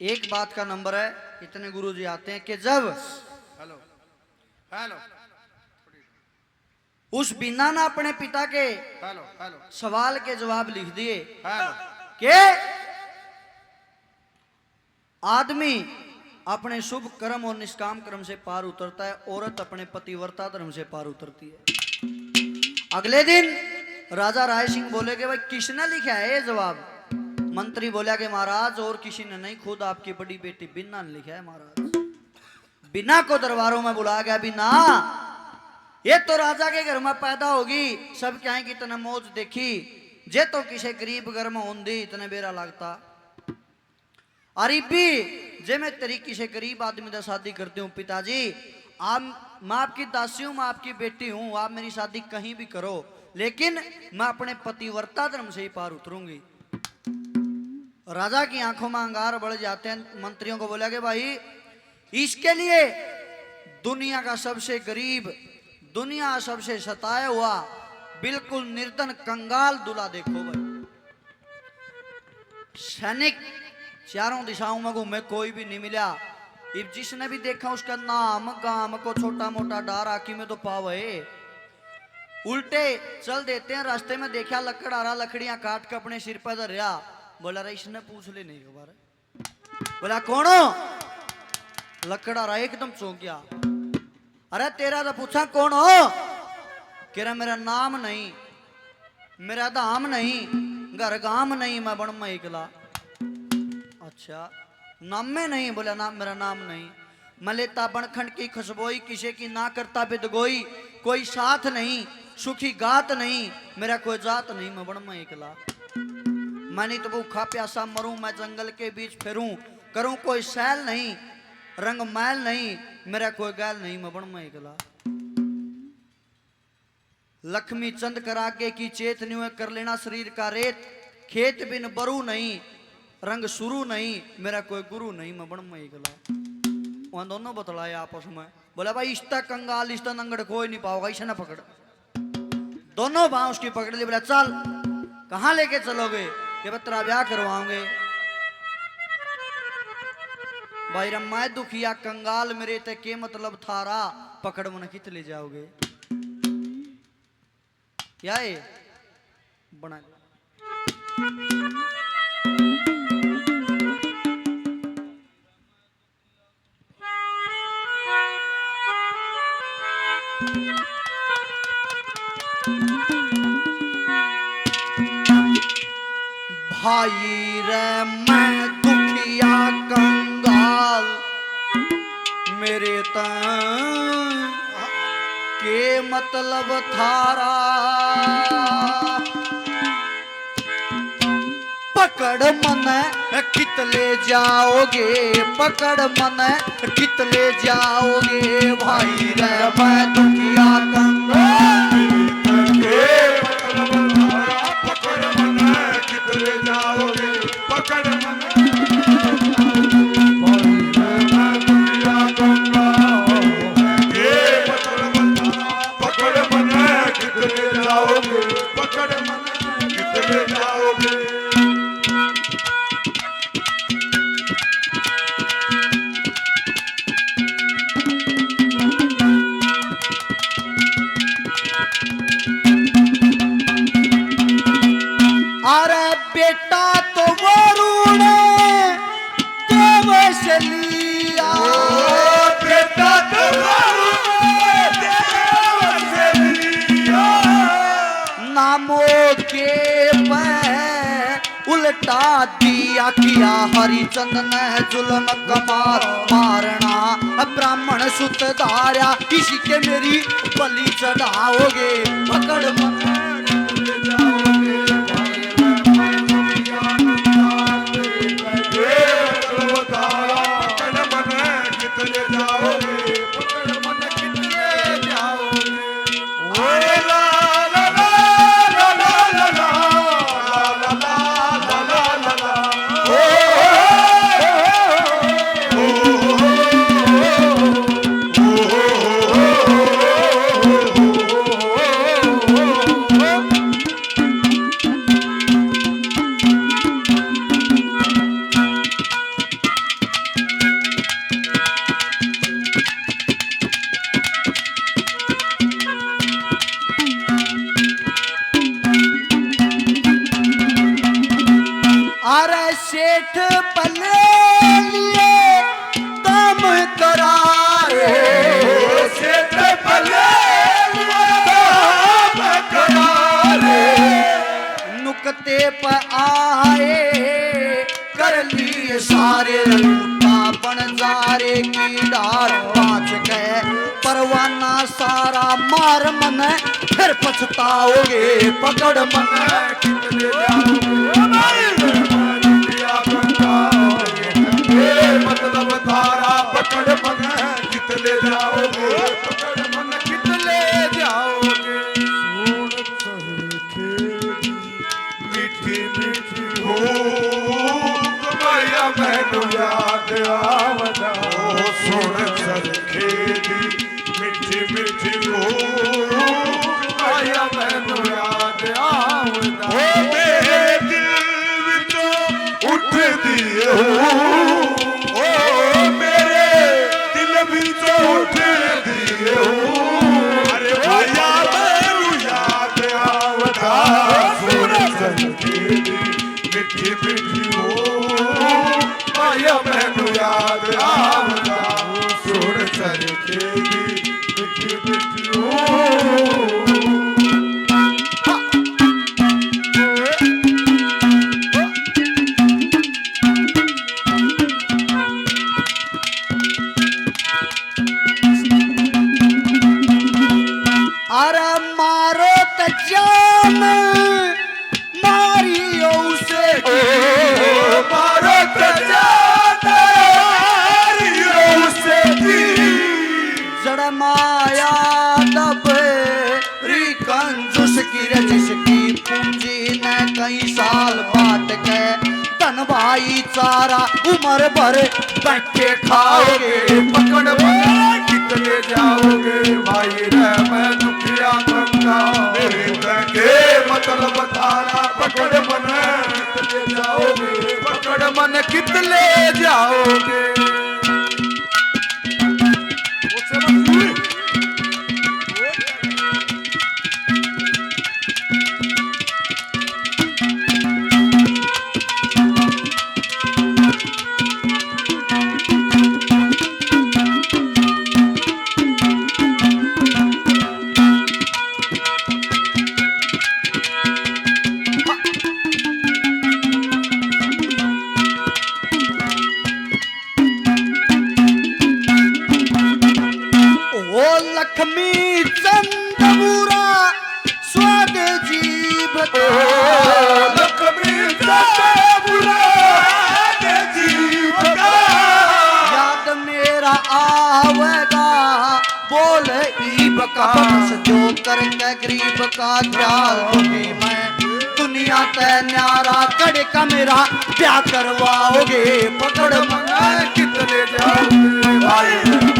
एक बात का नंबर है, इतने गुरुजी आते हैं कि जब हेलो हेलो उस बिना ना अपने पिता के हेलो हेलो सवाल के जवाब लिख दिए हेलो कि आदमी अपने शुभ कर्म और निष्काम कर्म से पार उतरता है, औरत अपने पतिव्रता धर्म से पार उतरती है। अगले दिन राजा राय सिंह बोले कि भाई किसने लिखा है ये जवाब? मंत्री बोला कि महाराज और किसी ने नहीं, खुद आपकी बड़ी बेटी बिन्ना ने लिखा है महाराज। बिन्ना को दरबारों में बुलाया गया। बिन्ना, ये तो राजा के घर में पैदा होगी, सब क्या है कि इतने मौज देखी, जे तो किसी गरीब घर में होंदी इतने बेरा लगता। अरे भी जे मैं तरीके से गरीब आदमी से शादी करती हूँ पिताजी, आप मैं आपकी दासी हूँ, मैं आपकी बेटी हूँ, आप मेरी शादी कहीं भी करो, लेकिन मैं अपने पतिव्रता धर्म से ही पार उतरूंगी। राजा की आंखों में अंगार बढ़ जाते हैं। मंत्रियों को बोला कि भाई इसके लिए दुनिया का सबसे गरीब, दुनिया सबसे सताया हुआ, बिल्कुल निर्धन कंगाल दूल्हा देखो भाई। सैनिक चारों दिशाओं में घूमे, कोई भी नहीं मिला। अब जिसने भी देखा उसका नाम गाम को छोटा मोटा डार आकी में तो पावे, उल्टे चल देते हैं। रास्ते में देखा लकड़ आ रहा, लकड़ियां काट के अपने सिर पर धरिया। बोला रहा इसने पूछ ले नहीं खबर। बोला कौन हो? लकड़ आ रहा एकदम चौंक गया। अरे तेरा तो पूछा कौन हो? कह रहा मेरा नाम नहीं, मेरा धाम नहीं, घर गाम नहीं, मैं बन में इकला। अच्छा नाम में नहीं? बोला नाम, मेरा नाम नहीं। मैं लेता बनखंड की खुशबोई, किसी की ना करता बिदगोई, कोई साथ नहीं, सुखी गात नहीं, मेरा कोई जात नहीं, मैं बन में इकला। मैं नहीं तो भूखा प्यासा मरूं, मैं जंगल के बीच फिरूं, करूं कोई सैल नहीं, रंग मैल नहीं, मेरा कोई गैल नहीं, मैं बन में इकला। लक्ष्मी चंद कर आगे की चेतनी में कर लेना शरीर का रेत, खेत बिन बरू नहीं, रंग शुरू नहीं, मेरा कोई गुरु नहीं, मैं बन में इकला। वहां दोनों बतलाए आपस में। बोला भाई इश्ता कंगाल इश्ता नंगड़ कोई नहीं पाओगा, इसे ना पकड़। दोनों बाँ उसकी पकड़ ली। बोला चल कहाँ लेके चलोगे? कि तेरा ब्याह करवाओगे। भाई रम्मा दुखिया कंगाल मेरे ते के मतलब थारा, पकड़ मन कित ले जाओगे? क्या है बना भाई रे मैं दुखिया कंगाल, मेरे तन के मतलब थारा, पकड़ मन कित ले जाओगे, पकड़ मन कित ले जाओगे। भाई रे मैं दुखिया कंगाल, बेटा तो वरुण देव से लिया, बेटा तो वरुण देव से लिया, नामों के पे उल्टा दिया, किया हरिचंद ने जुल्म कमार मारना, ब्राह्मण सुत धारा, किसी के मेरी बलि चढ़ाओगे, पकड़ मन सेठ पले लिए काम करारे सेठ पले काम करारे नुकते पर आए कर लिए सारे रूटा बन जारे की डाल पाँच गए परवाना सारा मार मन फिर पछताओगे पकड़ मन कितने मतलब धारा पकड़ मन कितने जाओगे पकड़ मन कितने जाओगे मीठी मीठी हो माया मैनू याद आवदा सुन सरखेदी मीठी मीठी हो माया मैनू याद आवदा मेरे दिल विचों उठदी हो मेरे दिल विचों उठदी हो अरे माया मैनू याद आवदा सुन सरखेदी मीठी मीठी हो माया मैनू याद आवदा सुन सरखेदी मीठी मीठी हो अरे मारो तजान मारियो उसे मारो तजारियो से जड़ माया दब री कंजूस की रजिश की पूंजी ने कई साल बाट गए धन भाई चारा उम्र भर बैठे खाओगे पकड़ मन कितने जाओगे भाई रे मैं दुखिया बंदा मेरे के मतलब धारा पकड़ मन कितने जाओगे पकड़ मन कितने जाओगे ओ लक्ष्मी चंदबूरा स्वाद जीव का लक्ष्मी बुला जीव का याद मेरा आवेगा बोल ईब का बख्श जो करके गरीब का ख्याल दूंगी मैं दुनिया ते न्यारा कड़े का मेरा प्यार करवाओगे पकड़ कितने जाओगे भाई